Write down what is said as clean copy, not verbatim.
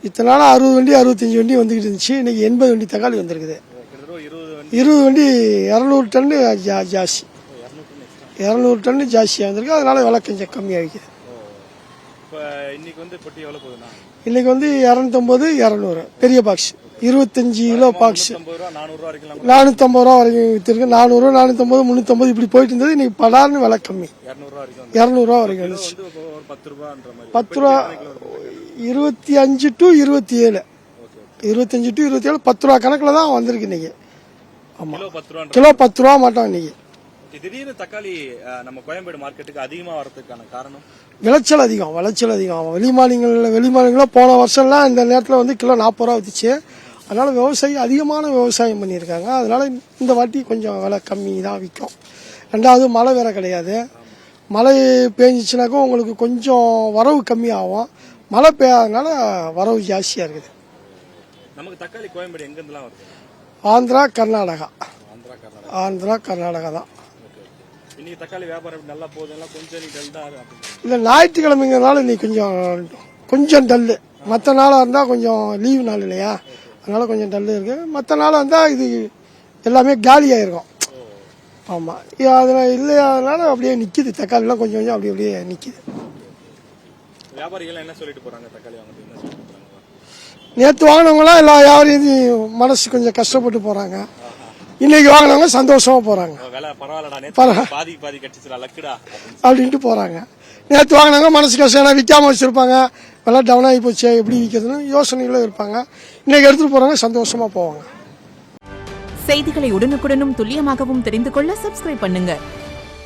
இத்தனை நாள் 60 வண்டி 65 வண்டி வந்துக்கிட்டு இருந்துச்சு. இன்னைக்கு 80 வண்டி தக்காளி வந்திருக்குது. 20 வண்டி 200 டன்னு ஜாஸ்தி, 200 டன்னு ஜாஸ்தியாக வந்திருக்கு. அதனால விலை கொஞ்சம் கம்மியாக விற்கிது. இன்னைக்கு வந்து 250 200 பெரிய பாக்ஸ் 25 கிலோ பாக்ஸ் 450 ரூபா வரைக்கும் வித்துருக்கு. 400 450 350 இப்படி போயிட்டு இருந்தது. இன்னைக்கு படார்னு விலை கம்மி 200 ரூபா வரைக்கும் வந்துச்சு. 10 ரூபா 25 to 27 25 to 27 10 ரூபா கணக்கில் தான் வந்திருக்கு இன்னைக்கு. ஆமாம், கிலோ 10 ரூபா மாட்டோம் இன்னைக்கு. திடீர்னு தக்காளி நம்ம கோயம்பேடு மார்க்கெட்டுக்கு அதிகமாக வரதுக்கான காரணம் விளைச்சல் அதிகம். வெளிமாநிலங்களில் போன வருஷம்லாம் இந்த நேரத்தில் வந்து கிலோ 40 ரூபா வந்துச்சு. அதனால விவசாயி அதிகமான விவசாயம் பண்ணியிருக்காங்க. அதனால இந்த வாட்டி கொஞ்சம் விலை கம்மி தான் விற்கும். ரெண்டாவது மழை வேற கிடையாது. மழை பெஞ்சிச்சுனாக்கா உங்களுக்கு கொஞ்சம் வரவு கம்மியாகும். மழை பெய்யாதனால வரவு ஜாஸ்தியாக இருக்குது. நமக்கு தக்காளி கோயம்பேடு எங்கேருந்துலாம் வருது? ஆந்திரா கர்நாடகா தான். இன்னைக்கு தக்காளி வியாபாரம் நல்லா போகுது. இல்லை, ஞாயிற்றுக்கிழமைங்கிறதுனால இன்னைக்கு கொஞ்சம் டல்லு. மற்ற நாளாக இருந்தால் கொஞ்சம் லீவு நாள் இல்லையா, அதனால கொஞ்சம் டல்லு இருக்கு. மற்ற நாளாக இருந்தால் இது எல்லாமே காலியாயிருக்கும். ஆமாம், அதில் இல்லையாதனால அப்படியே நிற்கிது. தக்காளிலாம் கொஞ்சம் அப்படியே நிற்கிது. வியாபாரிகள் என்ன சொல்லிட்டு போறாங்க தக்காளி வாங்குறது? நேற்று வாங்கினவங்களாம் எல்லா வியாபாரியும் மனசு கொஞ்சம் கஷ்டப்பட்டு போறாங்க. இன்னைக்கு வாங்கினவங்க சந்தோஷமா போறாங்க. அப்படின்ட்டு போறாங்க. நேற்று வாங்கினவங்க மனசு கஷ்டம், விற்காம வச்சிருப்பாங்க, விலை டவுன் ஆகி போச்சு, எப்படி விற்கிறதுன்னு யோசனைகளும் இருப்பாங்க. இன்னைக்கு எடுத்துட்டு போறாங்க, சந்தோஷமா போவாங்க. செய்திகளை உடனுக்குடனும் துல்லியமாகவும் தெரிந்து கொள்ள சப்ஸ்கிரைப் பண்ணுங்க.